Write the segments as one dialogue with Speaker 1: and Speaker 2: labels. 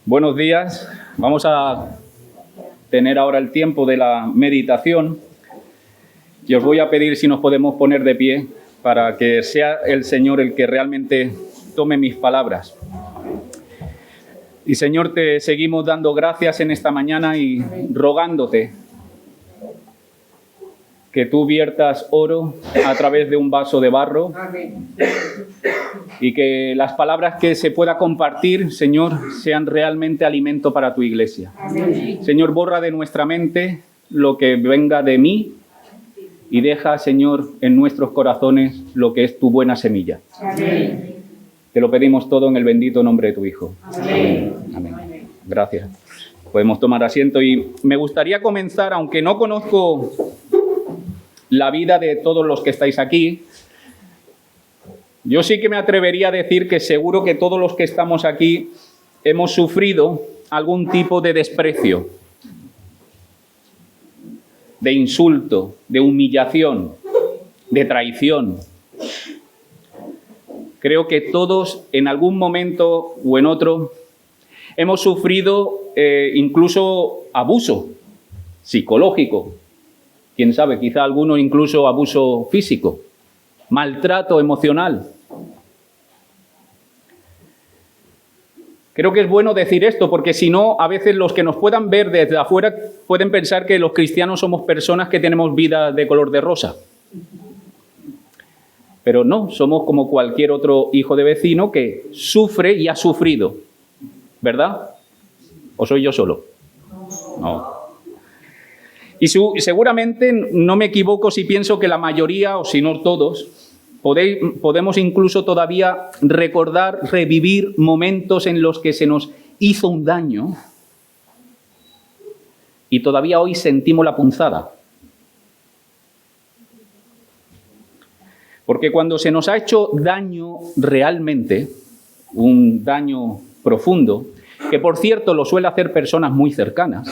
Speaker 1: Buenos días. Vamos a tener ahora el tiempo de la meditación y os voy a pedir si nos podemos poner de pie para que sea el Señor el que realmente tome mis palabras. Y Señor, te seguimos dando gracias en esta mañana y rogándote que tú viertas oro a través de un vaso de barro. Amén. Y que las palabras que se pueda compartir, Señor, sean realmente alimento para tu iglesia. Amén. Señor, borra de nuestra mente lo que venga de mí y deja, Señor, en nuestros corazones lo que es tu buena semilla. Amén. Te lo pedimos todo en el bendito nombre de tu Hijo. Amén. Amén. Amén. Gracias. Podemos tomar asiento y me gustaría comenzar, aunque no conozco la vida de todos los que estáis aquí, yo sí que me atrevería a decir que seguro que todos los que estamos aquí hemos sufrido algún tipo de desprecio, de insulto, de humillación, de traición. Creo que todos en algún momento o en otro hemos sufrido incluso abuso psicológico. Quién sabe, quizá alguno incluso abuso físico, maltrato emocional. Creo que es bueno decir esto porque si no, a veces los que nos puedan ver desde afuera pueden pensar que los cristianos somos personas que tenemos vida de color de rosa. Pero no, somos como cualquier otro hijo de vecino que sufre y ha sufrido, ¿verdad? ¿O soy yo solo? No. Y seguramente no me equivoco si pienso que la mayoría, o si no todos, podemos incluso todavía recordar, revivir momentos en los que se nos hizo un daño y todavía hoy sentimos la punzada. Porque cuando se nos ha hecho daño realmente, un daño profundo, que por cierto lo suele hacer personas muy cercanas,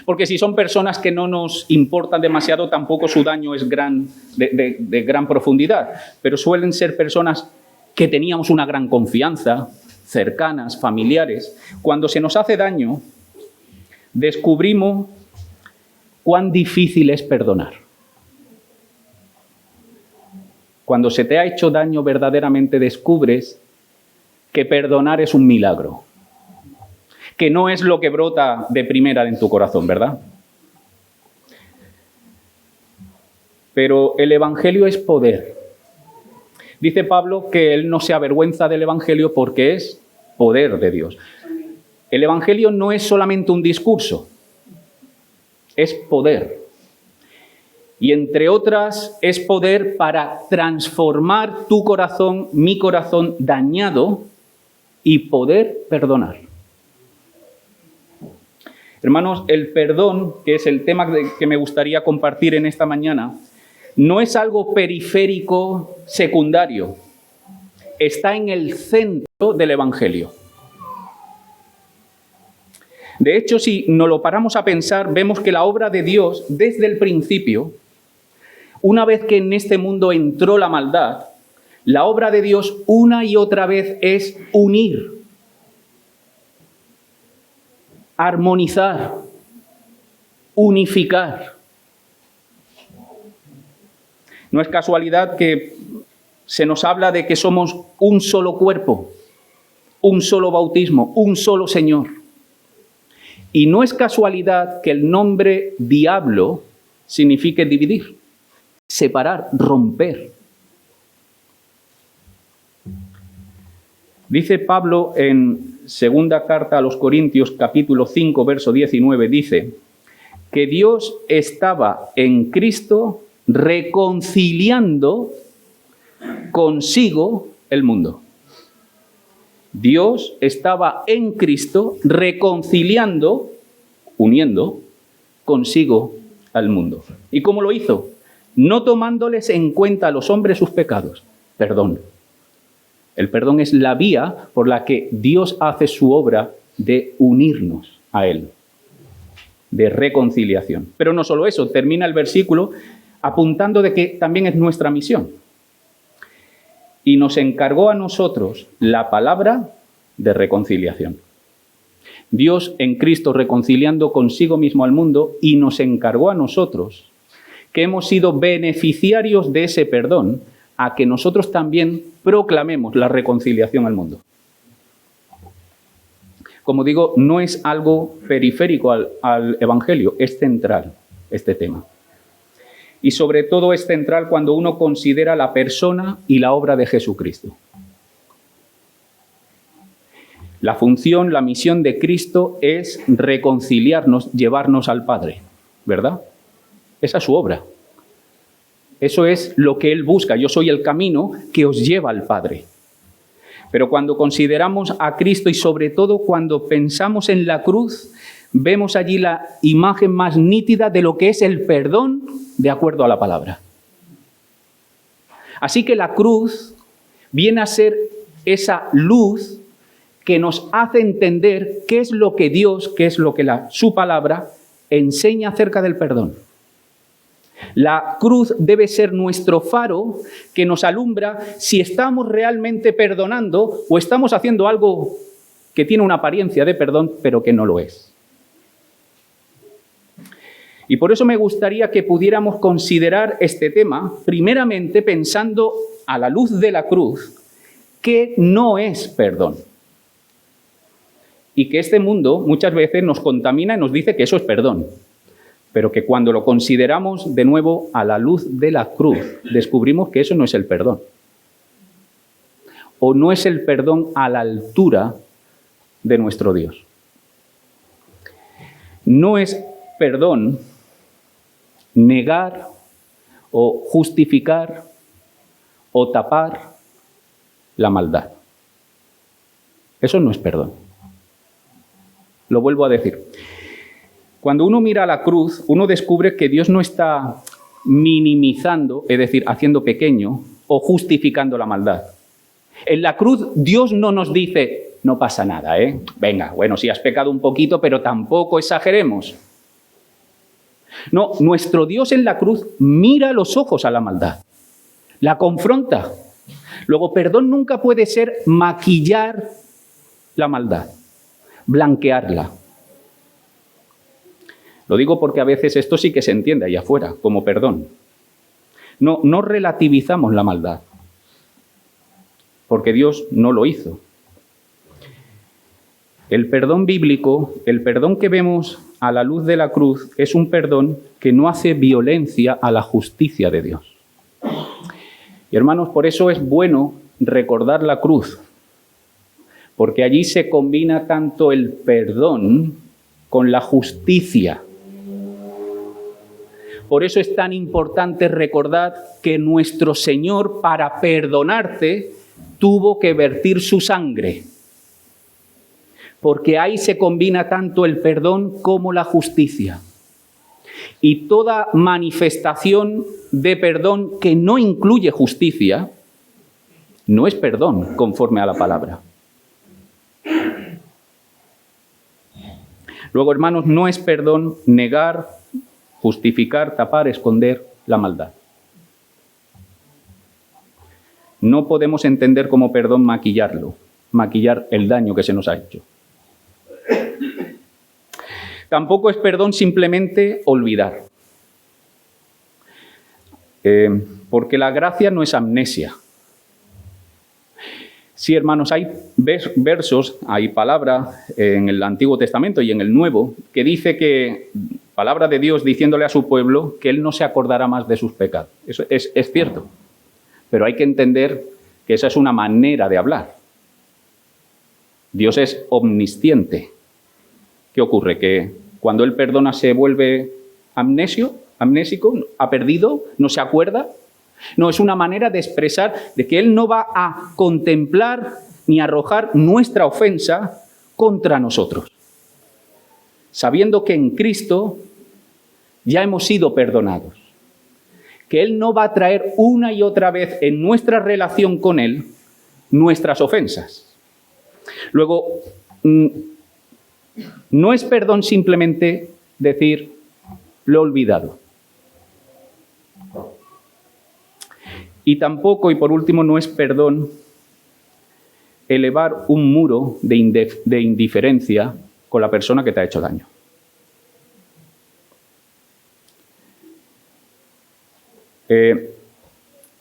Speaker 1: porque si son personas que no nos importan demasiado, tampoco su daño es de gran profundidad, pero suelen ser personas que teníamos una gran confianza, cercanas, familiares. Cuando se nos hace daño, descubrimos cuán difícil es perdonar. Cuando se te ha hecho daño, verdaderamente descubres que perdonar es un milagro. Que no es lo que brota de primera en tu corazón, ¿verdad? Pero el Evangelio es poder. Dice Pablo que él no se avergüenza del Evangelio porque es poder de Dios. El Evangelio no es solamente un discurso, es poder. Y entre otras, es poder para transformar tu corazón, mi corazón dañado, y poder perdonar. Hermanos, el perdón, que es el tema que me gustaría compartir en esta mañana, no es algo periférico secundario. Está en el centro del Evangelio. De hecho, si nos lo paramos a pensar, vemos que la obra de Dios, desde el principio, una vez que en este mundo entró la maldad, la obra de Dios una y otra vez es unir, armonizar, unificar. No es casualidad que se nos habla de que somos un solo cuerpo, un solo bautismo, un solo Señor. Y no es casualidad que el nombre diablo signifique dividir, separar, romper. Dice Pablo en segunda carta a los Corintios, capítulo 5, verso 19, dice que Dios estaba en Cristo reconciliando consigo el mundo. Dios estaba en Cristo reconciliando, uniendo consigo al mundo. ¿Y cómo lo hizo? No tomándoles en cuenta a los hombres sus pecados. Perdón. El perdón es la vía por la que Dios hace su obra de unirnos a Él, de reconciliación. Pero no solo eso, termina el versículo apuntando de que también es nuestra misión. Y nos encargó a nosotros la palabra de reconciliación. Dios en Cristo reconciliando consigo mismo al mundo, y nos encargó a nosotros, que hemos sido beneficiarios de ese perdón, a que nosotros también proclamemos la reconciliación al mundo. Como digo, no es algo periférico al Evangelio, es central este tema. Y sobre todo es central cuando uno considera la persona y la obra de Jesucristo. La función, la misión de Cristo es reconciliarnos, llevarnos al Padre, ¿verdad? Esa es su obra. Eso es lo que Él busca. Yo soy el camino que os lleva al Padre. Pero cuando consideramos a Cristo y sobre todo cuando pensamos en la cruz, vemos allí la imagen más nítida de lo que es el perdón de acuerdo a la palabra. Así que la cruz viene a ser esa luz que nos hace entender qué es lo que Dios, qué es lo que su palabra enseña acerca del perdón. La cruz debe ser nuestro faro que nos alumbra si estamos realmente perdonando o estamos haciendo algo que tiene una apariencia de perdón, pero que no lo es. Y por eso me gustaría que pudiéramos considerar este tema, primeramente pensando a la luz de la cruz, que no es perdón. Y que este mundo muchas veces nos contamina y nos dice que eso es perdón. Pero que cuando lo consideramos de nuevo a la luz de la cruz, descubrimos que eso no es el perdón. O no es el perdón a la altura de nuestro Dios. No es perdón negar o justificar o tapar la maldad. Eso no es perdón. Lo vuelvo a decir. Cuando uno mira a la cruz, uno descubre que Dios no está minimizando, es decir, haciendo pequeño o justificando la maldad. En la cruz Dios no nos dice, no pasa nada, venga, bueno, sí has pecado un poquito, pero tampoco exageremos. No, nuestro Dios en la cruz mira a los ojos a la maldad, la confronta. Luego, perdón nunca puede ser maquillar la maldad, blanquearla. Lo digo porque a veces esto sí que se entiende allá afuera, como perdón. No relativizamos la maldad, porque Dios no lo hizo. El perdón bíblico, el perdón que vemos a la luz de la cruz, es un perdón que no hace violencia a la justicia de Dios. Y hermanos, por eso es bueno recordar la cruz, porque allí se combina tanto el perdón con la justicia. Por eso es tan importante recordar que nuestro Señor, para perdonarte, tuvo que vertir su sangre. Porque ahí se combina tanto el perdón como la justicia. Y toda manifestación de perdón que no incluye justicia, no es perdón conforme a la palabra. Luego, hermanos, no es perdón negar, justificar, tapar, esconder la maldad. No podemos entender como perdón maquillarlo, maquillar el daño que se nos ha hecho. Tampoco es perdón simplemente olvidar. Porque la gracia no es amnesia. Sí, hermanos, hay versos, hay palabra en el Antiguo Testamento y en el Nuevo que dice que, palabra de Dios diciéndole a su pueblo que Él no se acordará más de sus pecados. Eso es cierto, pero hay que entender que esa es una manera de hablar. Dios es omnisciente. ¿Qué ocurre? Que cuando Él perdona se vuelve amnésico, ha perdido, no se acuerda. No, es una manera de expresar de que Él no va a contemplar ni arrojar nuestra ofensa contra nosotros. Sabiendo que en Cristo ya hemos sido perdonados. Que Él no va a traer una y otra vez en nuestra relación con Él nuestras ofensas. Luego, no es perdón simplemente decir, lo he olvidado. Y tampoco, y por último, no es perdón elevar un muro de indiferencia con la persona que te ha hecho daño.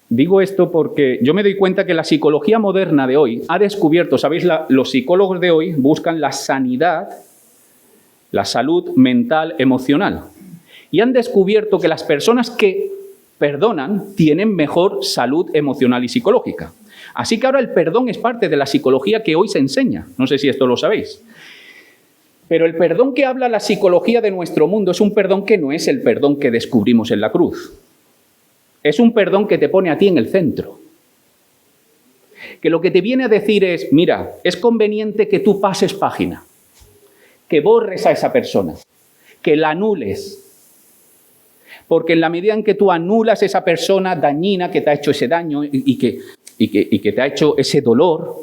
Speaker 1: Digo esto porque yo me doy cuenta que la psicología moderna de hoy ha descubierto, ¿sabéis? Los psicólogos de hoy buscan la sanidad, la salud mental, emocional. Y han descubierto que las personas que perdonan tienen mejor salud emocional y psicológica. Así que ahora el perdón es parte de la psicología que hoy se enseña. No sé si esto lo sabéis. Pero el perdón que habla la psicología de nuestro mundo es un perdón que no es el perdón que descubrimos en la cruz. Es un perdón que te pone a ti en el centro. Que lo que te viene a decir es, mira, es conveniente que tú pases página, que borres a esa persona, que la anules. Porque en la medida en que tú anulas a esa persona dañina que te ha hecho ese daño y que te ha hecho ese dolor,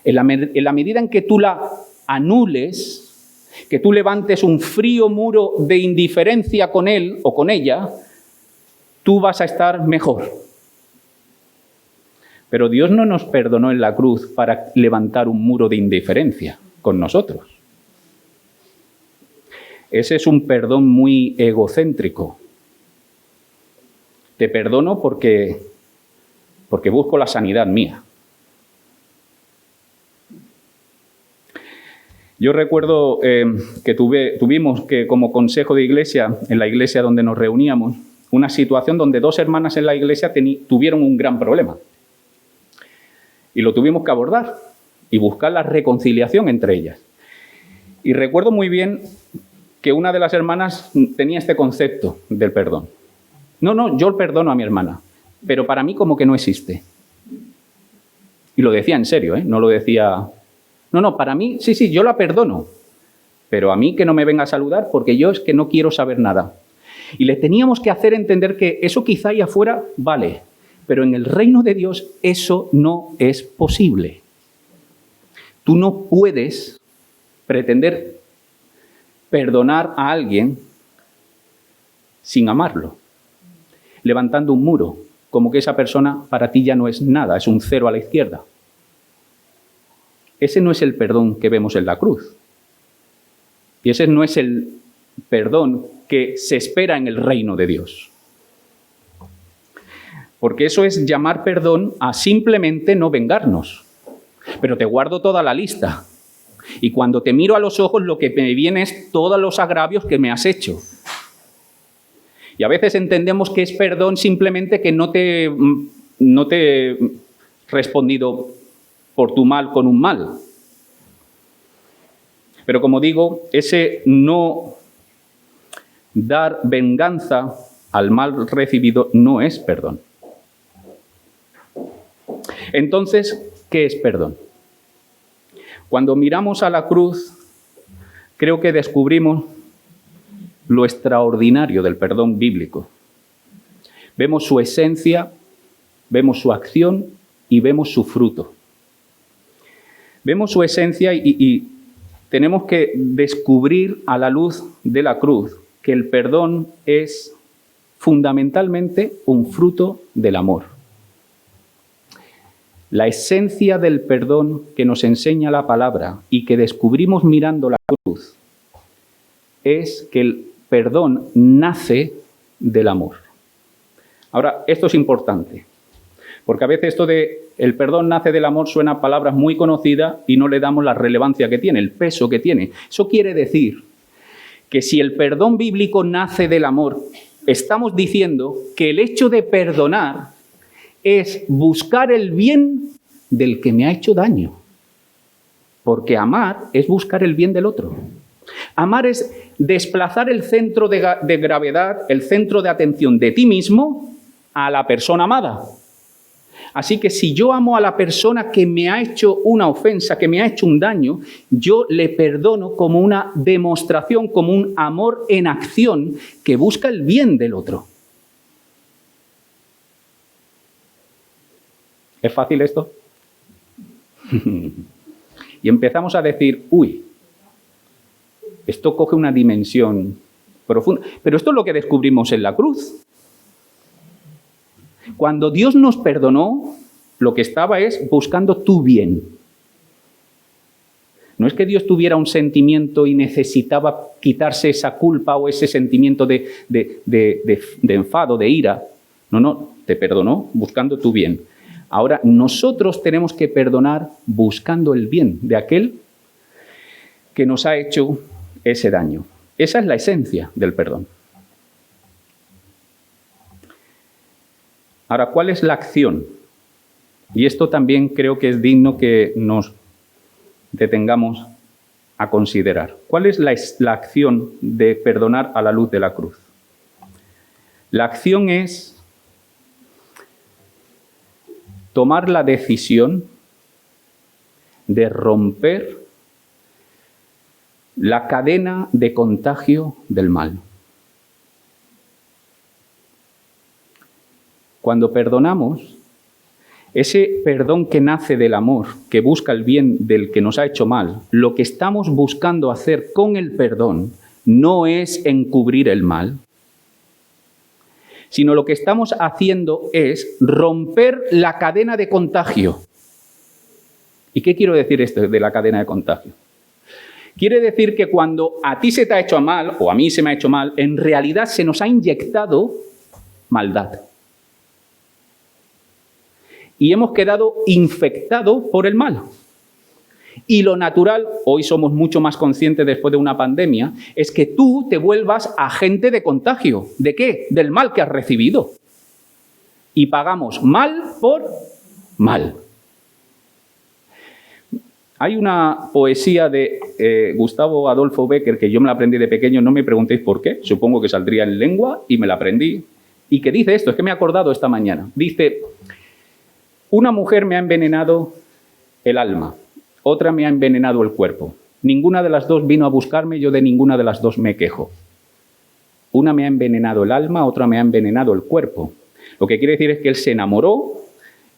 Speaker 1: en la medida en que tú la anules, que tú levantes un frío muro de indiferencia con él o con ella, tú vas a estar mejor. Pero Dios no nos perdonó en la cruz para levantar un muro de indiferencia con nosotros. Ese es un perdón muy egocéntrico. Te perdono porque busco la sanidad mía. Yo recuerdo que tuvimos que, como consejo de iglesia, en la iglesia donde nos reuníamos, una situación donde dos hermanas en la iglesia tuvieron un gran problema. Y lo tuvimos que abordar y buscar la reconciliación entre ellas. Y recuerdo muy bien que una de las hermanas tenía este concepto del perdón. No, yo perdono a mi hermana, pero para mí como que no existe. Y lo decía en serio, no lo decía... No, para mí, sí, yo la perdono, pero a mí que no me venga a saludar porque yo es que no quiero saber nada. Y le teníamos que hacer entender que eso quizá ahí afuera vale, pero en el reino de Dios eso no es posible. Tú no puedes pretender perdonar a alguien sin amarlo, levantando un muro, como que esa persona para ti ya no es nada, es un cero a la izquierda. Ese no es el perdón que vemos en la cruz. Y ese no es el perdón que se espera en el reino de Dios. Porque eso es llamar perdón a simplemente no vengarnos. Pero te guardo toda la lista. Y cuando te miro a los ojos, lo que me viene es todos los agravios que me has hecho. Y a veces entendemos que es perdón simplemente que no te he respondido por tu mal con un mal. Pero como digo, ese no dar venganza al mal recibido no es perdón. Entonces, ¿qué es perdón? Cuando miramos a la cruz, creo que descubrimos lo extraordinario del perdón bíblico. Vemos su esencia, vemos su acción y vemos su fruto. Vemos su esencia y tenemos que descubrir a la luz de la cruz que el perdón es fundamentalmente un fruto del amor. La esencia del perdón que nos enseña la palabra y que descubrimos mirando la cruz es que el perdón nace del amor. Ahora, esto es importante, porque a veces esto de el perdón nace del amor suena a palabras muy conocidas y no le damos la relevancia que tiene, el peso que tiene. Eso quiere decir que si el perdón bíblico nace del amor, estamos diciendo que el hecho de perdonar es buscar el bien del que me ha hecho daño. Porque amar es buscar el bien del otro. Amar es desplazar el centro de gravedad, el centro de atención de ti mismo a la persona amada. Así que si yo amo a la persona que me ha hecho una ofensa, que me ha hecho un daño, yo le perdono como una demostración, como un amor en acción que busca el bien del otro. ¿Es fácil esto? Y empezamos a decir, uy, esto coge una dimensión profunda. Pero esto es lo que descubrimos en la cruz. Cuando Dios nos perdonó, lo que estaba es buscando tu bien. No es que Dios tuviera un sentimiento y necesitaba quitarse esa culpa o ese sentimiento de enfado, de ira. No, te perdonó buscando tu bien. Ahora, nosotros tenemos que perdonar buscando el bien de aquel que nos ha hecho ese daño. Esa es la esencia del perdón. Ahora, ¿cuál es la acción? Y esto también creo que es digno que nos detengamos a considerar. ¿Cuál es la acción de perdonar a la luz de la cruz? La acción es tomar la decisión de romper la cadena de contagio del mal. Cuando perdonamos, ese perdón que nace del amor, que busca el bien del que nos ha hecho mal, lo que estamos buscando hacer con el perdón no es encubrir el mal, sino lo que estamos haciendo es romper la cadena de contagio. ¿Y qué quiero decir esto de la cadena de contagio? Quiere decir que cuando a ti se te ha hecho mal, o a mí se me ha hecho mal, en realidad se nos ha inyectado maldad. Y hemos quedado infectados por el mal. Y lo natural, hoy somos mucho más conscientes después de una pandemia, es que tú te vuelvas agente de contagio. ¿De qué? Del mal que has recibido. Y pagamos mal por mal. Hay una poesía de Gustavo Adolfo Bécquer que yo me la aprendí de pequeño, no me preguntéis por qué, supongo que saldría en lengua y me la aprendí. Y que dice esto, es que me he acordado esta mañana. Dice: una mujer me ha envenenado el alma, otra me ha envenenado el cuerpo. Ninguna de las dos vino a buscarme, yo de ninguna de las dos me quejo. Una me ha envenenado el alma, otra me ha envenenado el cuerpo. Lo que quiere decir es que él se enamoró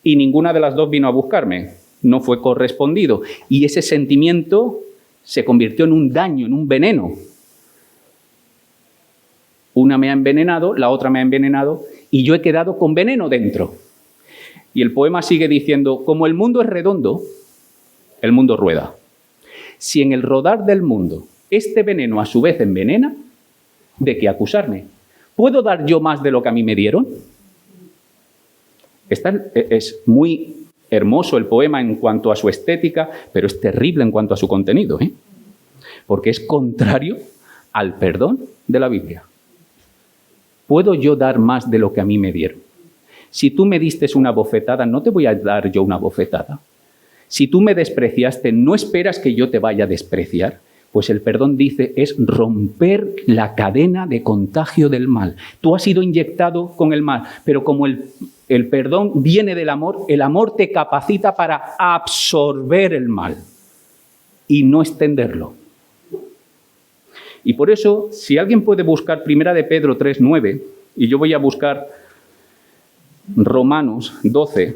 Speaker 1: y ninguna de las dos vino a buscarme. No fue correspondido. Y ese sentimiento se convirtió en un daño, en un veneno. Una me ha envenenado, la otra me ha envenenado y yo he quedado con veneno dentro. Y el poema sigue diciendo: como el mundo es redondo, el mundo rueda. Si en el rodar del mundo este veneno a su vez envenena, ¿de qué acusarme? ¿Puedo dar yo más de lo que a mí me dieron? Es muy hermoso el poema en cuanto a su estética, pero es terrible en cuanto a su contenido, porque es contrario al perdón de la Biblia. ¿Puedo yo dar más de lo que a mí me dieron? Si tú me diste una bofetada, no te voy a dar yo una bofetada. Si tú me despreciaste, ¿no esperas que yo te vaya a despreciar? Pues el perdón, dice, es romper la cadena de contagio del mal. Tú has sido inyectado con el mal, pero como el perdón viene del amor, el amor te capacita para absorber el mal y no extenderlo. Y por eso, si alguien puede buscar 1 de Pedro 3:9, y yo voy a buscar Romanos 12,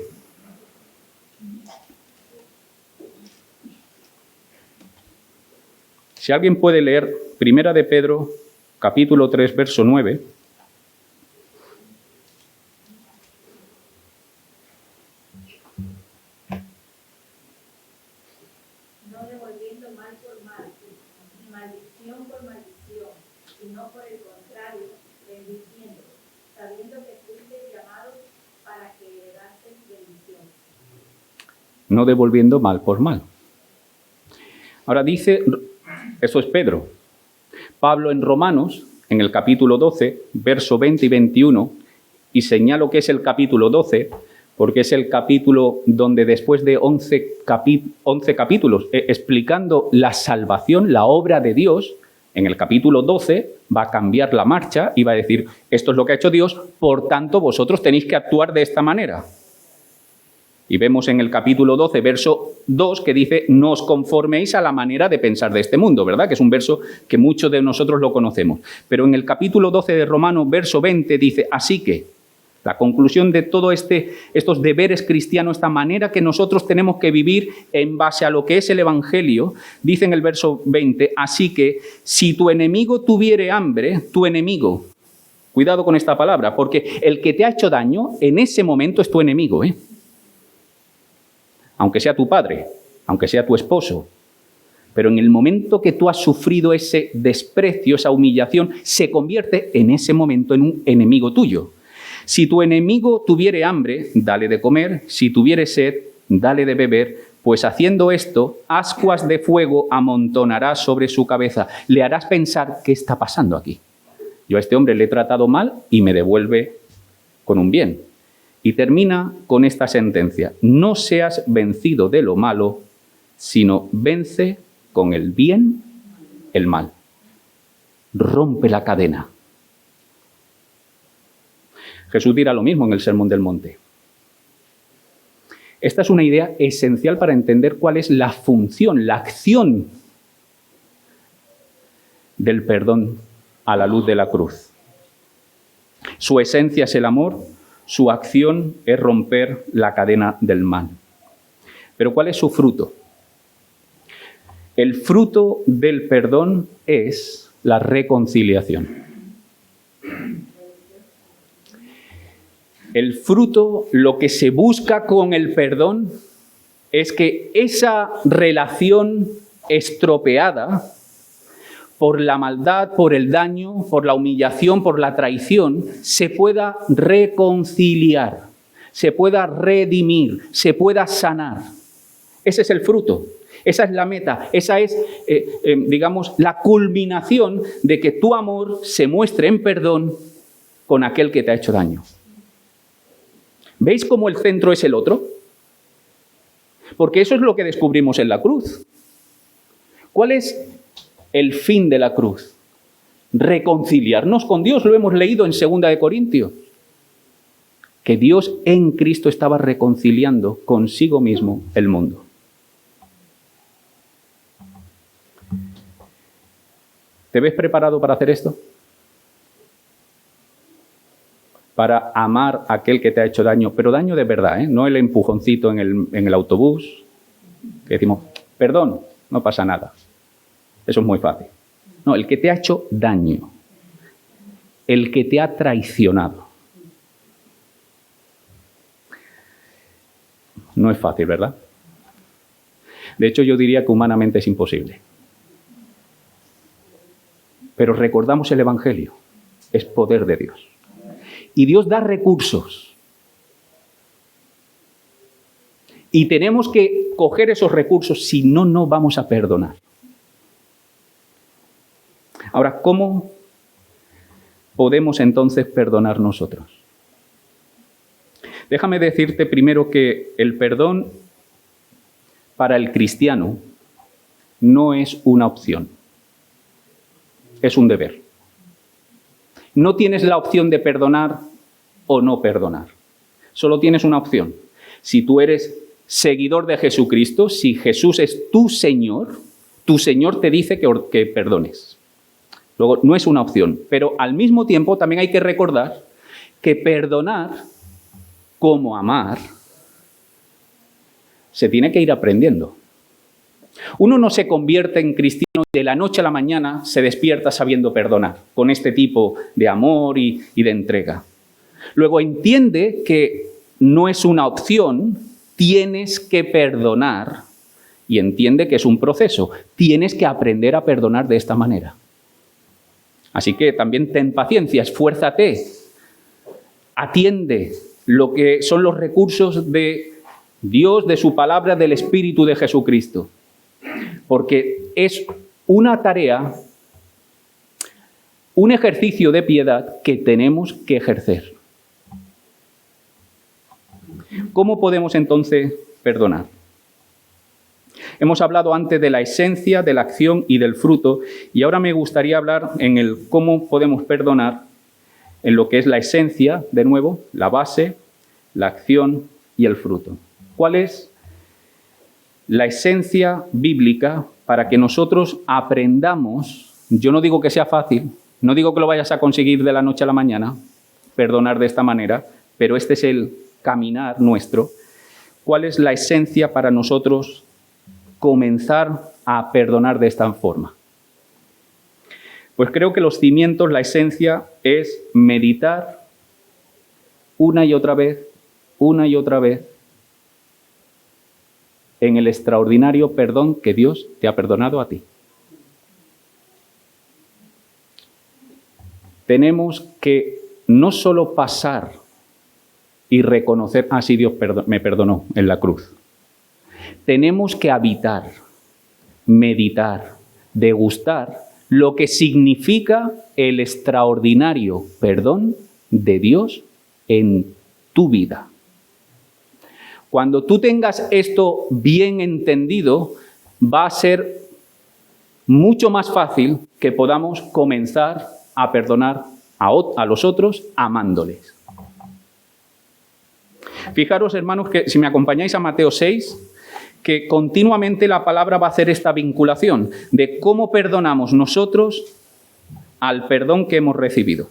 Speaker 1: si alguien puede leer 1 de Pedro, capítulo 3, verso 9.
Speaker 2: No devolviendo mal por mal, ni maldición por maldición, sino por el contrario, bendiciendo, sabiendo que fuiste llamados para que heredasen bendición.
Speaker 1: No devolviendo mal por mal. Ahora dice, eso es Pedro. Pablo en Romanos, en el capítulo 12, verso 20 y 21, y señalo que es el capítulo 12, porque es el capítulo donde después de 11 capítulos explicando la salvación, la obra de Dios, en el capítulo 12 va a cambiar la marcha y va a decir: esto es lo que ha hecho Dios, por tanto vosotros tenéis que actuar de esta manera. Y vemos en el capítulo 12, verso 2, que dice: no os conforméis a la manera de pensar de este mundo, ¿verdad? Que es un verso que muchos de nosotros lo conocemos. Pero en el capítulo 12 de Romanos, verso 20, dice: así que, la conclusión de todo estos deberes cristianos, esta manera que nosotros tenemos que vivir en base a lo que es el Evangelio, dice en el verso 20, así que, si tu enemigo tuviere hambre, tu enemigo, Cuidado con esta palabra, porque el que te ha hecho daño en ese momento es tu enemigo, ¿eh? Aunque sea tu padre, aunque sea tu esposo. Pero en el momento que tú has sufrido ese desprecio, esa humillación, se convierte en ese momento en un enemigo tuyo. Si tu enemigo tuviere hambre, dale de comer. Si tuviere sed, dale de beber. Pues haciendo esto, ascuas de fuego amontonarás sobre su cabeza. Le harás pensar, ¿qué está pasando aquí? Yo a este hombre le he tratado mal y me devuelve con un bien. Y termina con esta sentencia: no seas vencido de lo malo, sino vence con el bien el mal. Rompe la cadena. Jesús dirá lo mismo en el Sermón del Monte. Esta es una idea esencial para entender cuál es la función, la acción del perdón a la luz de la cruz. Su esencia es el amor, su acción es romper la cadena del mal. Pero ¿cuál es su fruto? El fruto del perdón es la reconciliación. El fruto, lo que se busca con el perdón, es que esa relación estropeada por la maldad, por el daño, por la humillación, por la traición, se pueda reconciliar, se pueda redimir, se pueda sanar. Ese es el fruto. Esa es la meta, esa es, digamos, la culminación de que tu amor se muestre en perdón con aquel que te ha hecho daño. ¿Veis cómo el centro es el otro? Porque eso es lo que descubrimos en la cruz. ¿Cuál es el fin de la cruz? Reconciliarnos con Dios, lo hemos leído en 2 de Corintios. Que Dios en Cristo estaba reconciliando consigo mismo el mundo. ¿Te ves preparado para hacer esto? Para amar a aquel que te ha hecho daño, pero daño de verdad, ¿eh? No el empujoncito en el autobús, que decimos, perdón, no pasa nada. Eso es muy fácil. No, el que te ha hecho daño, el que te ha traicionado. No es fácil, ¿verdad? De hecho, yo diría que humanamente es imposible. Pero recordamos el Evangelio, es poder de Dios. Y Dios da recursos. Y tenemos que coger esos recursos, si no, no vamos a perdonar. Ahora, ¿cómo podemos entonces perdonar nosotros? Déjame decirte primero que el perdón para el cristiano no es una opción. Es un deber. No tienes la opción de perdonar o no perdonar. Solo tienes una opción. Si tú eres seguidor de Jesucristo, si Jesús es tu Señor te dice que perdones. Luego, no es una opción. Pero al mismo tiempo también hay que recordar que perdonar, como amar, se tiene que ir aprendiendo. Uno no se convierte en cristiano y de la noche a la mañana se despierta sabiendo perdonar, con este tipo de amor y de entrega. Luego entiende que no es una opción, tienes que perdonar y entiende que es un proceso. Tienes que aprender a perdonar de esta manera. Así que también ten paciencia, esfuérzate, atiende lo que son los recursos de Dios, de su palabra, del Espíritu de Jesucristo. Porque es una tarea, un ejercicio de piedad que tenemos que ejercer. ¿Cómo podemos entonces perdonar? Hemos hablado antes de la esencia, de la acción y del fruto, y ahora me gustaría hablar en el cómo podemos perdonar en lo que es la esencia, de nuevo, la base, la acción y el fruto. ¿Cuál es la esencia bíblica para que nosotros aprendamos? Yo no digo que sea fácil, no digo que lo vayas a conseguir de la noche a la mañana, perdonar de esta manera, pero este es el caminar nuestro. ¿Cuál es la esencia para nosotros comenzar a perdonar de esta forma? Pues creo que los cimientos, la esencia, es meditar una y otra vez, en el extraordinario perdón que Dios te ha perdonado a ti. Tenemos que no solo pasar y reconocer, sí, Dios me perdonó en la cruz. Tenemos que habitar, meditar, degustar lo que significa el extraordinario perdón de Dios en tu vida. Cuando tú tengas esto bien entendido, va a ser mucho más fácil que podamos comenzar a perdonar a los otros amándoles. Fijaros, hermanos, que si me acompañáis a Mateo 6, que continuamente la palabra va a hacer esta vinculación de cómo perdonamos nosotros al perdón que hemos recibido.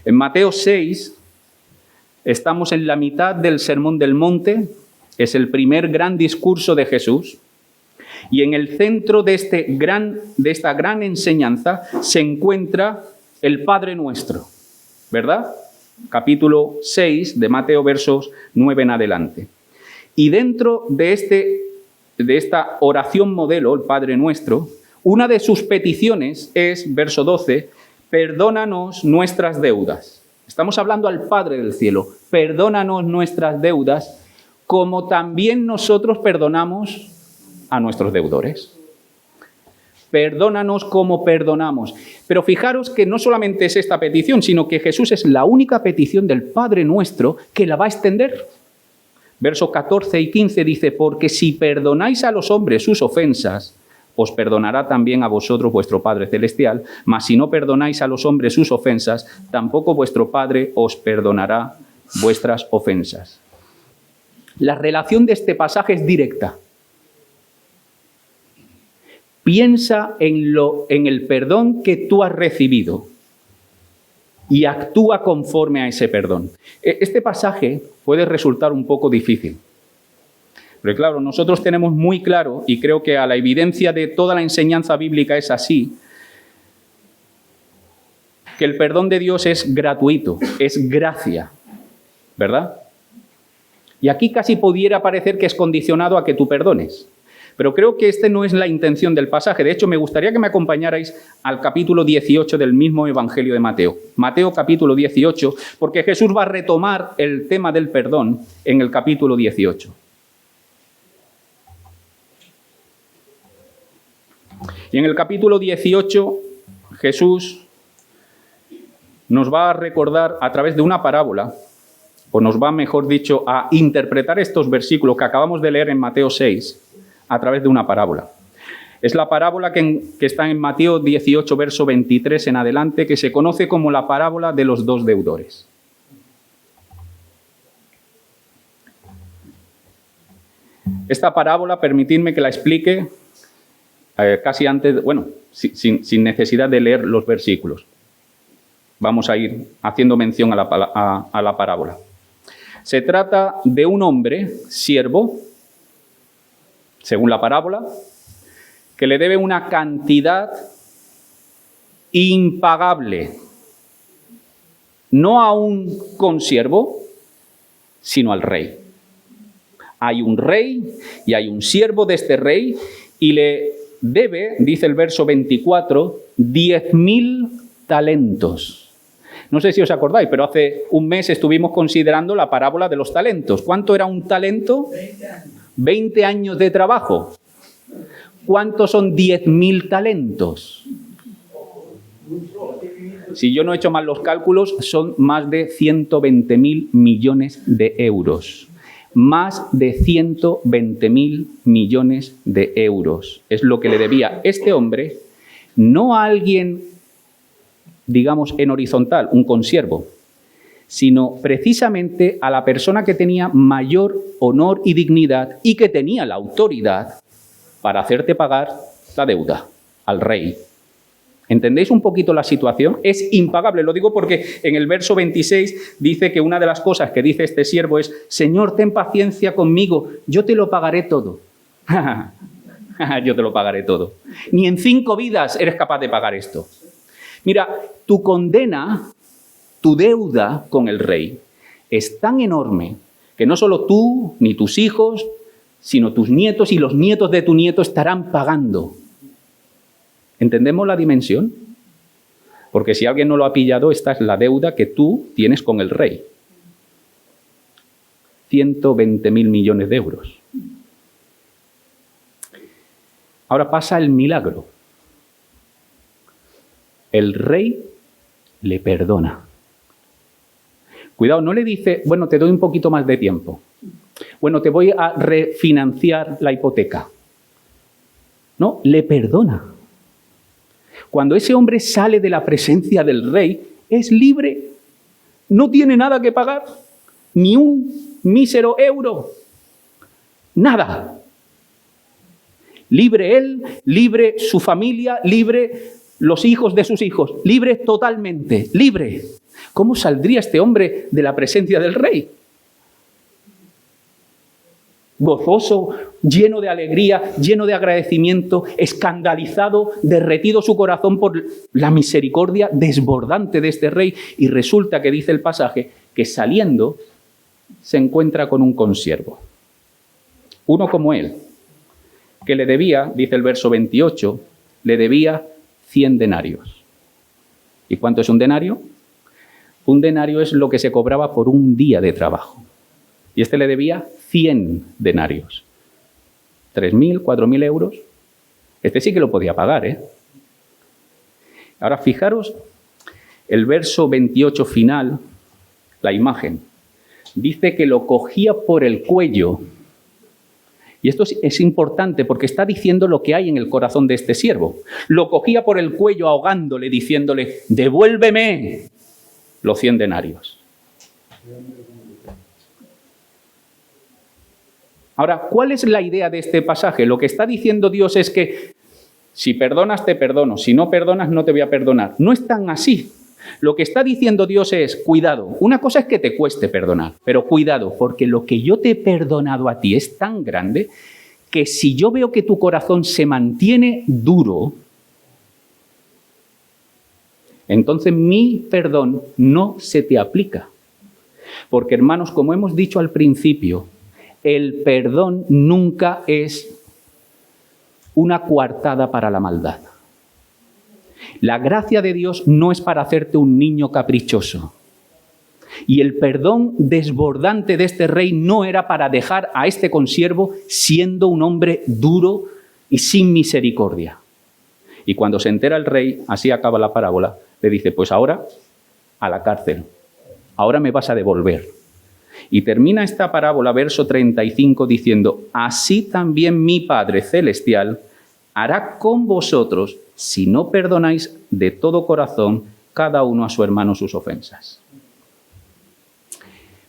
Speaker 1: En Mateo 6 estamos en la mitad del Sermón del Monte, es el primer gran discurso de Jesús, y en el centro de esta gran enseñanza se encuentra el Padre Nuestro, ¿verdad? Capítulo 6 de Mateo, versos 9 en adelante. Y dentro de esta oración modelo, el Padre Nuestro, una de sus peticiones es, verso 12, perdónanos nuestras deudas. Estamos hablando al Padre del cielo. Perdónanos nuestras deudas, como también nosotros perdonamos a nuestros deudores. Perdónanos como perdonamos. Pero fijaros que no solamente es esta petición, sino que Jesús es la única petición del Padre Nuestro que la va a extender. Versos 14 y 15 dice, porque si perdonáis a los hombres sus ofensas, os perdonará también a vosotros vuestro Padre Celestial, mas si no perdonáis a los hombres sus ofensas, tampoco vuestro Padre os perdonará vuestras ofensas. La relación de este pasaje es directa. Piensa en el perdón que tú has recibido y actúa conforme a ese perdón. Este pasaje puede resultar un poco difícil. Pero claro, nosotros tenemos muy claro, y creo que a la evidencia de toda la enseñanza bíblica es así, que el perdón de Dios es gratuito, es gracia, ¿verdad? Y aquí casi pudiera parecer que es condicionado a que tú perdones. Pero creo que esta no es la intención del pasaje. De hecho, me gustaría que me acompañarais al capítulo 18 del mismo Evangelio de Mateo. Mateo capítulo 18, porque Jesús va a retomar el tema del perdón en el capítulo 18. Y en el capítulo 18, Jesús nos va a recordar a través de una parábola, o nos va, mejor dicho, a interpretar estos versículos que acabamos de leer en Mateo 6, a través de una parábola. Es la parábola que está en Mateo 18, verso 23 en adelante, que se conoce como la parábola de los dos deudores. Esta parábola, permitidme que la explique casi antes, sin necesidad de leer los versículos. Vamos a ir haciendo mención a la parábola. Se trata de un hombre, siervo, según la parábola, que le debe una cantidad impagable, no a un consiervo, sino al rey. Hay un rey y hay un siervo de este rey y le debe, dice el verso 24, 10.000 talentos. No sé si os acordáis, pero hace un mes estuvimos considerando la parábola de los talentos. ¿Cuánto era un talento? 20 años de trabajo. ¿Cuántos son 10.000 talentos? Si yo no he hecho mal los cálculos, son más de 120.000 millones de euros. Más de 120.000 millones de euros. Es lo que le debía este hombre, no a alguien, digamos, en horizontal, un consiervo, sino precisamente a la persona que tenía mayor honor y dignidad y que tenía la autoridad para hacerte pagar la deuda, al rey. ¿Entendéis un poquito la situación? Es impagable, lo digo porque en el verso 26 dice que una de las cosas que dice este siervo es: Señor, ten paciencia conmigo, yo te lo pagaré todo. yo te lo pagaré todo. Ni en 5 vidas eres capaz de pagar esto. Mira, tu condena, tu deuda con el rey es tan enorme que no solo tú ni tus hijos, sino tus nietos y los nietos de tu nieto estarán pagando. ¿Entendemos la dimensión? Porque si alguien no lo ha pillado, esta es la deuda que tú tienes con el rey. 120.000 millones de euros. Ahora pasa el milagro. El rey le perdona. Cuidado, no le dice, bueno, te doy un poquito más de tiempo. Bueno, te voy a refinanciar la hipoteca. No, le perdona. Cuando ese hombre sale de la presencia del rey, es libre. No tiene nada que pagar. Ni un mísero euro. Nada. Libre él, libre su familia, libre los hijos de sus hijos. Libre totalmente, libre. ¿Cómo saldría este hombre de la presencia del rey? Gozoso, lleno de alegría, lleno de agradecimiento, escandalizado, derretido su corazón por la misericordia desbordante de este rey. Y resulta que dice el pasaje que saliendo se encuentra con un consiervo. Uno como él, que le debía, dice el verso 28, le debía 100 denarios. ¿Y cuánto es un denario? Un denario es lo que se cobraba por un día de trabajo. Y este le debía 100 denarios. 3.000, 4.000 euros. Este sí que lo podía pagar, ¿eh? Ahora fijaros el verso 28 final, la imagen. Dice que lo cogía por el cuello. Y esto es importante porque está diciendo lo que hay en el corazón de este siervo. Lo cogía por el cuello ahogándole, diciéndole, devuélveme los 100 denarios. Ahora, ¿cuál es la idea de este pasaje? Lo que está diciendo Dios es que si perdonas, te perdono. Si no perdonas, no te voy a perdonar. No es tan así. Lo que está diciendo Dios es, cuidado, una cosa es que te cueste perdonar, pero cuidado, porque lo que yo te he perdonado a ti es tan grande que si yo veo que tu corazón se mantiene duro, entonces mi perdón no se te aplica. Porque, hermanos, como hemos dicho al principio, el perdón nunca es una coartada para la maldad. La gracia de Dios no es para hacerte un niño caprichoso. Y el perdón desbordante de este rey no era para dejar a este consiervo siendo un hombre duro y sin misericordia. Y cuando se entera el rey, así acaba la parábola, le dice, pues ahora a la cárcel, ahora me vas a devolver. Y termina esta parábola, verso 35, diciendo, así también mi Padre Celestial hará con vosotros si no perdonáis de todo corazón cada uno a su hermano sus ofensas.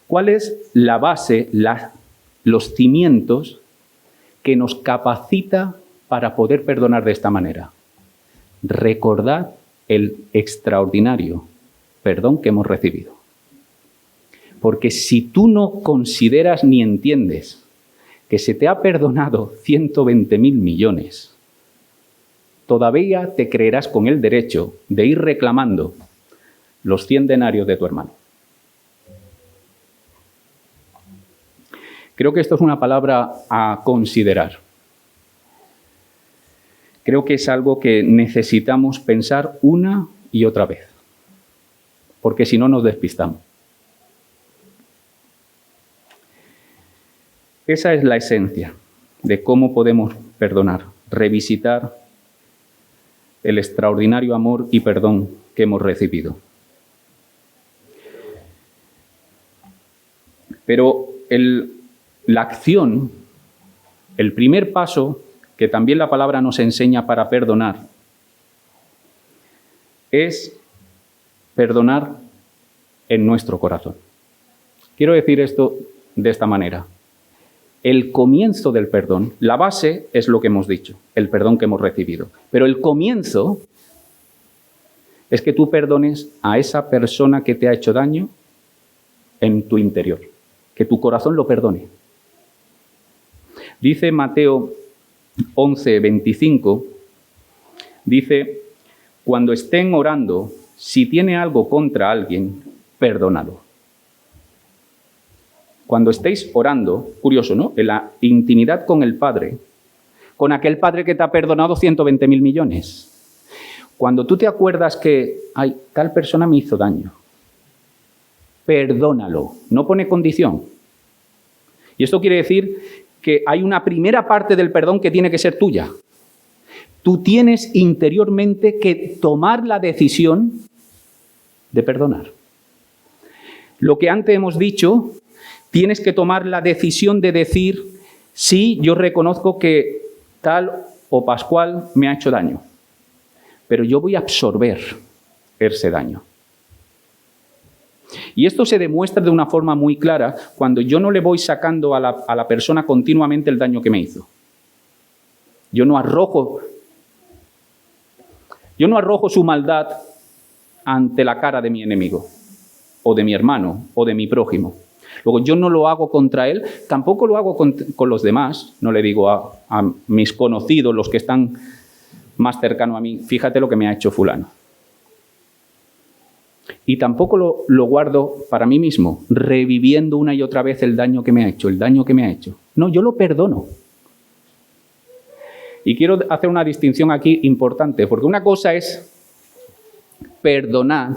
Speaker 1: ¿Cuál es la base, los cimientos que nos capacita para poder perdonar de esta manera? Recordad el extraordinario perdón que hemos recibido. Porque si tú no consideras ni entiendes que se te ha perdonado 120.000 millones, todavía te creerás con el derecho de ir reclamando los 100 denarios de tu hermano. Creo que esto es una palabra a considerar. Creo que es algo que necesitamos pensar una y otra vez, porque si no nos despistamos. Esa es la esencia de cómo podemos perdonar, revisitar el extraordinario amor y perdón que hemos recibido. Pero la acción, el primer paso que también la palabra nos enseña para perdonar, es perdonar en nuestro corazón. Quiero decir esto de esta manera. El comienzo del perdón, la base es lo que hemos dicho, el perdón que hemos recibido. Pero el comienzo es que tú perdones a esa persona que te ha hecho daño en tu interior, que tu corazón lo perdone. Dice Mateo 11:25, dice: cuando estén orando, si tiene algo contra alguien, perdónalo. Cuando estéis orando, curioso, ¿no?, en la intimidad con el Padre, con aquel Padre que te ha perdonado 120.000 millones. Cuando tú te acuerdas que, ay, tal persona me hizo daño, perdónalo, no pone condición. Y esto quiere decir que hay una primera parte del perdón que tiene que ser tuya. Tú tienes interiormente que tomar la decisión de perdonar. Lo que antes hemos dicho, tienes que tomar la decisión de decir: sí, yo reconozco que tal o Pascual me ha hecho daño, pero yo voy a absorber ese daño. Y esto se demuestra de una forma muy clara cuando yo no le voy sacando a la persona continuamente el daño que me hizo. Yo no arrojo su maldad ante la cara de mi enemigo, o de mi hermano, o de mi prójimo. Luego, yo no lo hago contra él, tampoco lo hago con los demás. No le digo a mis conocidos, los que están más cercanos a mí: fíjate lo que me ha hecho fulano. Y tampoco lo guardo para mí mismo, reviviendo una y otra vez el daño que me ha hecho, el daño que me ha hecho. No, yo lo perdono. Y quiero hacer una distinción aquí importante, porque una cosa es perdonar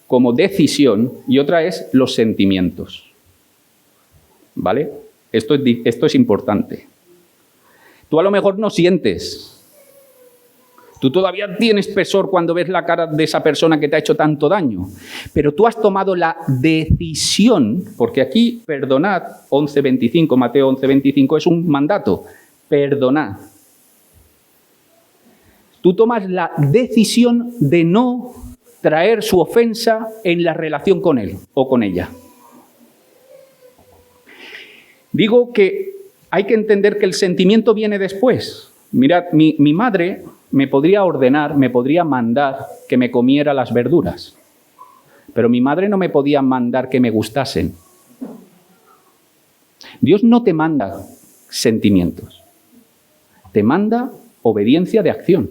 Speaker 1: como decisión y otra es los sentimientos. ¿Vale? Esto es importante. Tú a lo mejor no sientes. Tú todavía tienes pesar cuando ves la cara de esa persona que te ha hecho tanto daño. Pero tú has tomado la decisión, porque aquí perdonad, 11:25, Mateo 11:25, es un mandato. Perdonad. Tú tomas la decisión de no traer su ofensa en la relación con él o con ella. Digo que hay que entender que el sentimiento viene después. Mirad, mi madre me podría ordenar, me podría mandar que me comiera las verduras, pero mi madre no me podía mandar que me gustasen. Dios no te manda sentimientos, te manda obediencia de acción.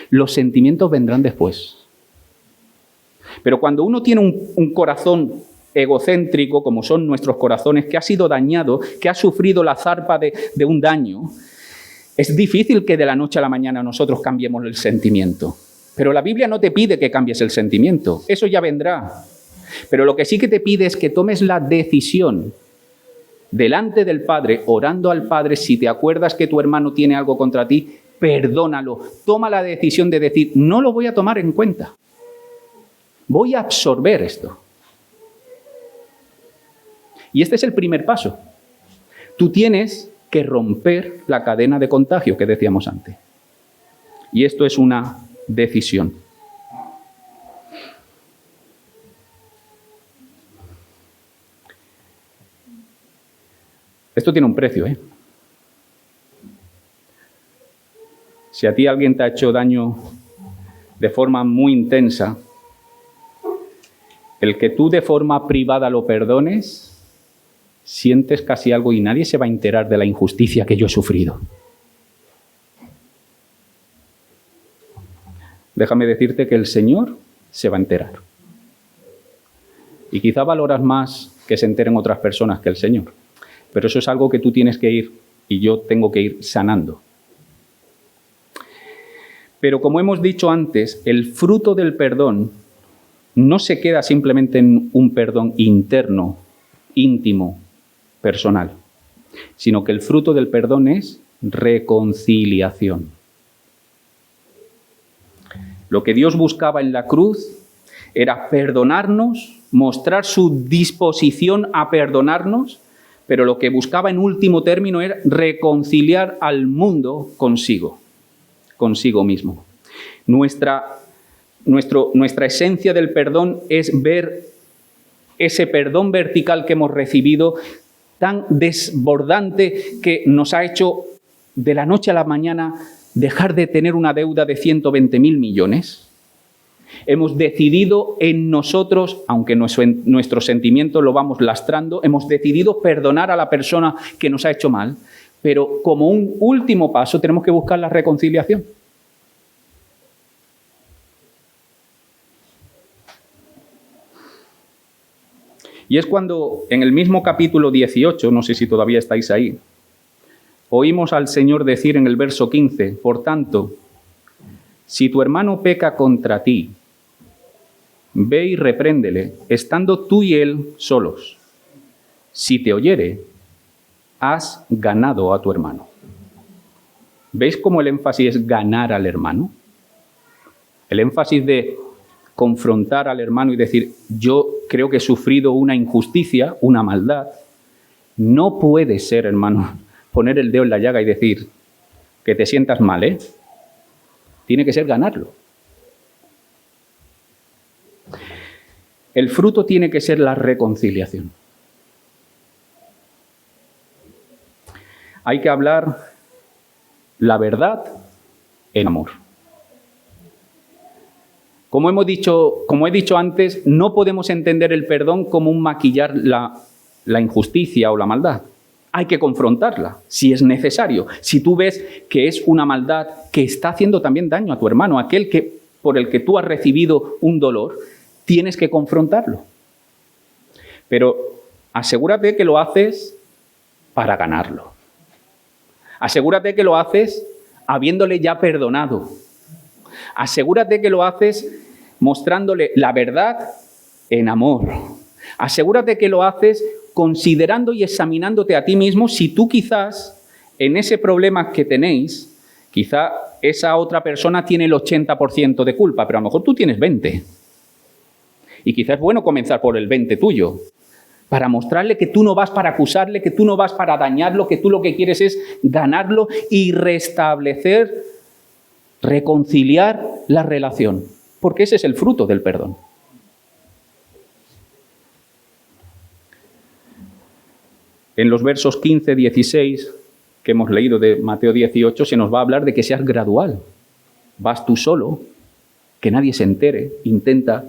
Speaker 1: Los sentimientos vendrán después. Pero cuando uno tiene un corazón egocéntrico, como son nuestros corazones, que ha sido dañado, que ha sufrido la zarpa de un daño, es difícil que de la noche a la mañana nosotros cambiemos el sentimiento. Pero la Biblia no te pide que cambies el sentimiento, eso ya vendrá. Pero lo que sí que te pide es que tomes la decisión delante del Padre, orando al Padre: si te acuerdas que tu hermano tiene algo contra ti, perdónalo. Toma la decisión de decir: no lo voy a tomar en cuenta. Voy a absorber esto. Y este es el primer paso. Tú tienes que romper la cadena de contagio que decíamos antes. Y esto es una decisión. Esto tiene un precio, ¿eh? Si a ti alguien te ha hecho daño de forma muy intensa, el que tú de forma privada lo perdones, sientes casi algo y nadie se va a enterar de la injusticia que yo he sufrido. Déjame decirte que el Señor se va a enterar. Y quizá valoras más que se enteren otras personas que el Señor. Pero eso es algo que tú tienes que ir y yo tengo que ir sanando. Pero como hemos dicho antes, el fruto del perdón no se queda simplemente en un perdón interno, íntimo, personal, sino que el fruto del perdón es reconciliación. Lo que Dios buscaba en la cruz era perdonarnos, mostrar su disposición a perdonarnos, pero lo que buscaba en último término era reconciliar al mundo consigo mismo. Nuestra esencia del perdón es ver ese perdón vertical que hemos recibido tan desbordante que nos ha hecho de la noche a la mañana dejar de tener una deuda de 120.000 millones. Hemos decidido en nosotros, aunque nuestro sentimiento lo vamos lastrando, hemos decidido perdonar a la persona que nos ha hecho mal. pero como un último paso tenemos que buscar la reconciliación. Y es cuando en el mismo capítulo 18, no sé si todavía estáis ahí, oímos al Señor decir en el verso 15, por tanto, si tu hermano peca contra ti, ve y repréndele, estando tú y él solos. Si te oyere, has ganado a tu hermano. ¿Veis cómo el énfasis es ganar al hermano? El énfasis de confrontar al hermano y decir, yo creo que he sufrido una injusticia, una maldad. No puede ser, hermano, poner el dedo en la llaga y decir que te sientas mal, ¿eh? Tiene que ser ganarlo. El fruto tiene que ser la reconciliación. Hay que hablar la verdad en amor. Como he dicho antes, no podemos entender el perdón como un maquillar la injusticia o la maldad. Hay que confrontarla, si es necesario. Si tú ves que es una maldad que está haciendo también daño a tu hermano, aquel por el que tú has recibido un dolor, tienes que confrontarlo. Pero asegúrate que lo haces para ganarlo. Asegúrate que lo haces habiéndole ya perdonado. Asegúrate que lo haces mostrándole la verdad en amor. Asegúrate que lo haces considerando y examinándote a ti mismo si tú quizás en ese problema que tenéis, quizá esa otra persona tiene el 80% de culpa, pero a lo mejor tú tienes 20%. Y quizás es bueno comenzar por el 20% tuyo, para mostrarle que tú no vas para acusarle, que tú no vas para dañarlo, que tú lo que quieres es ganarlo y restablecer, reconciliar la relación, porque ese es el fruto del perdón. En los versos 15, 16 que hemos leído de Mateo 18 se nos va a hablar de que seas gradual. Vas tú solo, que nadie se entere, intenta.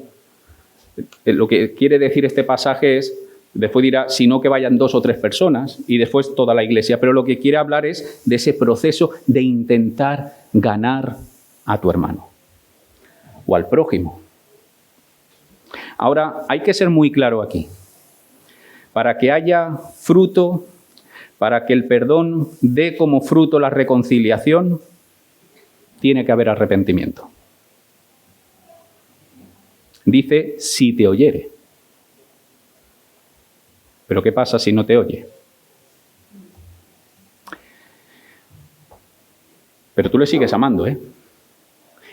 Speaker 1: Lo que quiere decir este pasaje es, después dirá, sino que vayan 2 o 3 personas y después toda la iglesia, pero lo que quiere hablar es de ese proceso de intentar ganar a tu hermano o al prójimo. Ahora, hay que ser muy claro aquí. Para que haya fruto, para que el perdón dé como fruto la reconciliación, tiene que haber arrepentimiento. Dice, si te oyere. Pero ¿qué pasa si no te oye? Pero tú le sigues amando, ¿eh?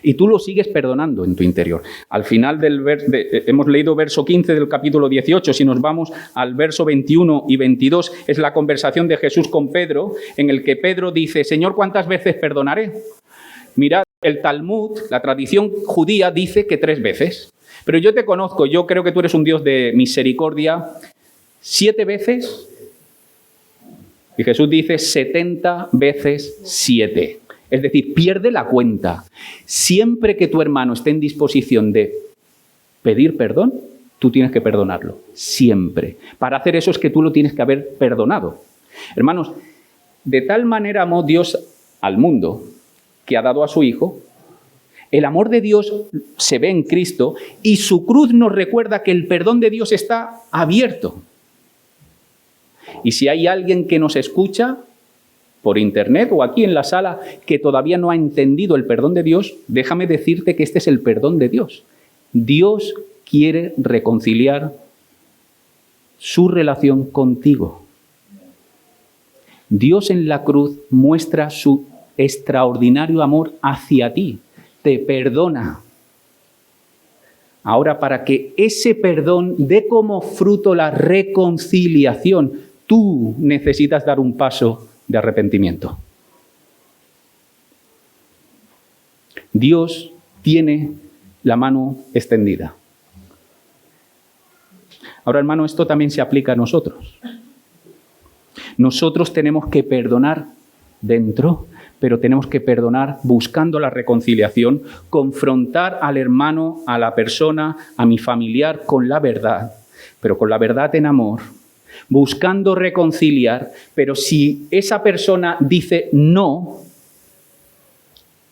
Speaker 1: Y tú lo sigues perdonando en tu interior. Al final hemos leído verso 15 del capítulo 18. Si nos vamos al verso 21 y 22, es la conversación de Jesús con Pedro, en el que Pedro dice, Señor, ¿cuántas veces perdonaré? Mirad, el Talmud, la tradición judía, dice que 3 veces. Pero yo te conozco, yo creo que tú eres un Dios de misericordia. 7 veces. Y Jesús dice 70 veces 7. Es decir, pierde la cuenta. Siempre que tu hermano esté en disposición de pedir perdón, tú tienes que perdonarlo. Siempre. Para hacer eso es que tú lo tienes que haber perdonado. Hermanos, de tal manera amó Dios al mundo que ha dado a su Hijo. El amor de Dios se ve en Cristo y su cruz nos recuerda que el perdón de Dios está abierto. Y si hay alguien que nos escucha por internet o aquí en la sala que todavía no ha entendido el perdón de Dios, déjame decirte que este es el perdón de Dios. Dios quiere reconciliar su relación contigo. Dios en la cruz muestra su extraordinario amor hacia ti. Te perdona. Ahora, para que ese perdón dé como fruto la reconciliación, tú necesitas dar un paso de arrepentimiento. Dios tiene la mano extendida. Ahora, hermano, esto también se aplica a nosotros. Nosotros tenemos que perdonar dentro, pero tenemos que perdonar buscando la reconciliación, confrontar al hermano, a la persona, a mi familiar con la verdad, pero con la verdad en amor, buscando reconciliar, pero si esa persona dice no,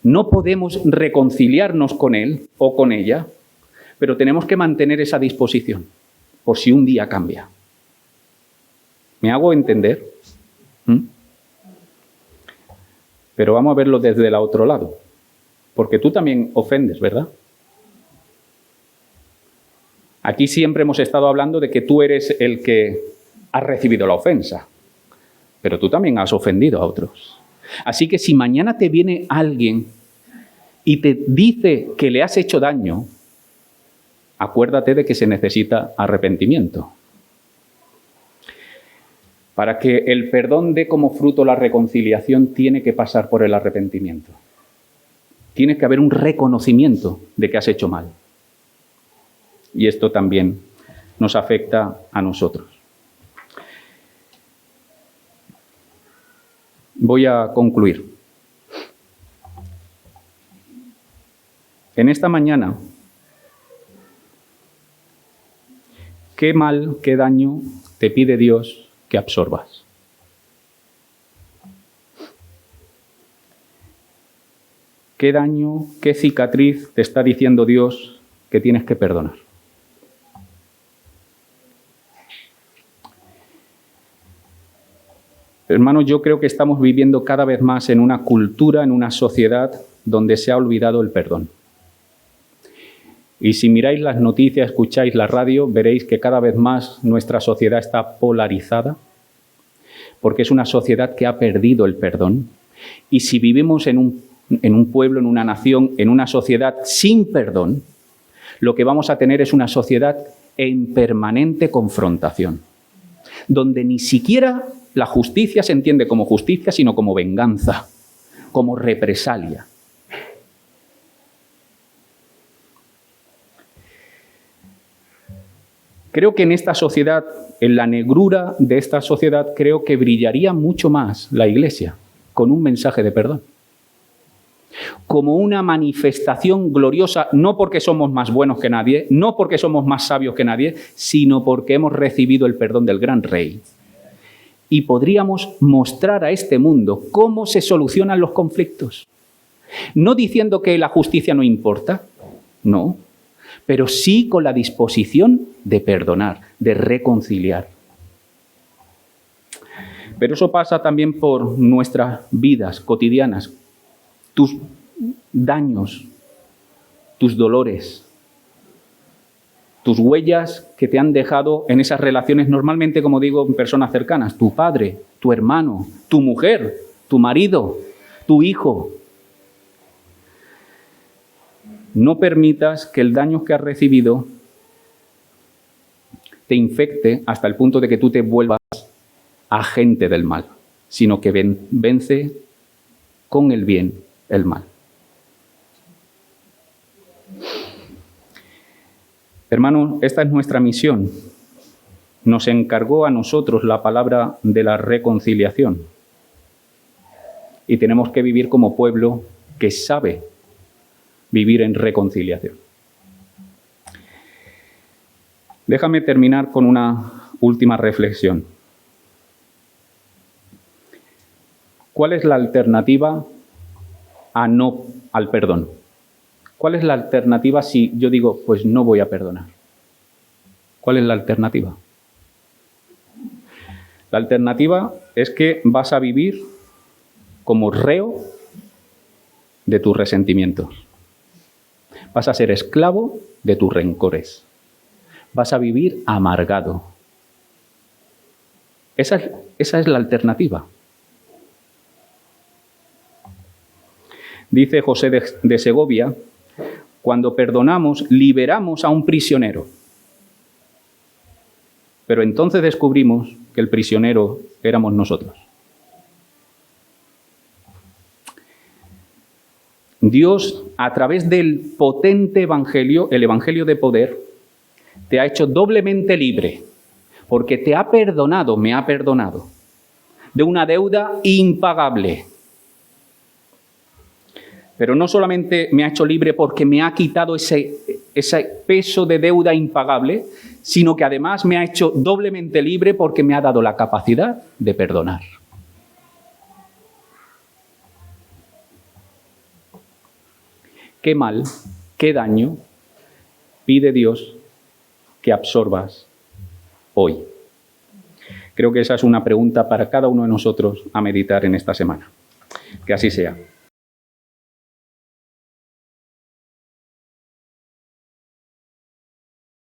Speaker 1: no podemos reconciliarnos con él o con ella, pero tenemos que mantener esa disposición, por si un día cambia. ¿Me hago entender? Pero vamos a verlo desde el otro lado, porque tú también ofendes, ¿verdad? Aquí siempre hemos estado hablando de que tú eres el que ha recibido la ofensa, pero tú también has ofendido a otros. Así que si mañana te viene alguien y te dice que le has hecho daño, acuérdate de que se necesita arrepentimiento. Para que el perdón dé como fruto la reconciliación, tiene que pasar por el arrepentimiento. Tiene que haber un reconocimiento de que has hecho mal. Y esto también nos afecta a nosotros. Voy a concluir. En esta mañana, ¿qué mal, qué daño te pide Dios que absorbas? ¿Qué daño, qué cicatriz te está diciendo Dios que tienes que perdonar? Hermanos, yo creo que estamos viviendo cada vez más en una cultura, en una sociedad donde se ha olvidado el perdón. Y si miráis las noticias, escucháis la radio, veréis que cada vez más nuestra sociedad está polarizada, porque es una sociedad que ha perdido el perdón. Y si vivimos en un pueblo, en una nación, en una sociedad sin perdón, lo que vamos a tener es una sociedad en permanente confrontación, donde ni siquiera la justicia se entiende como justicia, sino como venganza, como represalia. Creo que en esta sociedad, en la negrura de esta sociedad, creo que brillaría mucho más la Iglesia con un mensaje de perdón. Como una manifestación gloriosa, no porque somos más buenos que nadie, no porque somos más sabios que nadie, sino porque hemos recibido el perdón del gran Rey. Y podríamos mostrar a este mundo cómo se solucionan los conflictos. No diciendo que la justicia no importa, no, pero sí con la disposición de perdonar, de reconciliar. Pero eso pasa también por nuestras vidas cotidianas, tus daños, tus dolores, tus huellas que te han dejado en esas relaciones, normalmente, como digo, en personas cercanas, tu padre, tu hermano, tu mujer, tu marido, tu hijo. No permitas que el daño que has recibido te infecte hasta el punto de que tú te vuelvas agente del mal, sino que vence con el bien el mal. Hermanos, esta es nuestra misión. Nos encargó a nosotros la palabra de la reconciliación. Y tenemos que vivir como pueblo que sabe vivir en reconciliación. Déjame terminar con una última reflexión. ¿Cuál es la alternativa al perdón? ¿Cuál es la alternativa si yo digo, pues no voy a perdonar? ¿Cuál es la alternativa? La alternativa es que vas a vivir como reo de tus resentimientos. Vas a ser esclavo de tus rencores. Vas a vivir amargado. Esa es la alternativa. Dice José de Segovia, cuando perdonamos, liberamos a un prisionero. Pero entonces descubrimos que el prisionero éramos nosotros. Dios, a través del potente evangelio, el evangelio de poder, te ha hecho doblemente libre, porque te ha perdonado, me ha perdonado, de una deuda impagable. Pero no solamente me ha hecho libre porque me ha quitado ese peso de deuda impagable, sino que además me ha hecho doblemente libre porque me ha dado la capacidad de perdonar. ¿Qué mal, qué daño pide Dios que absorbas hoy? Creo que esa es una pregunta para cada uno de nosotros a meditar en esta semana. Que así sea.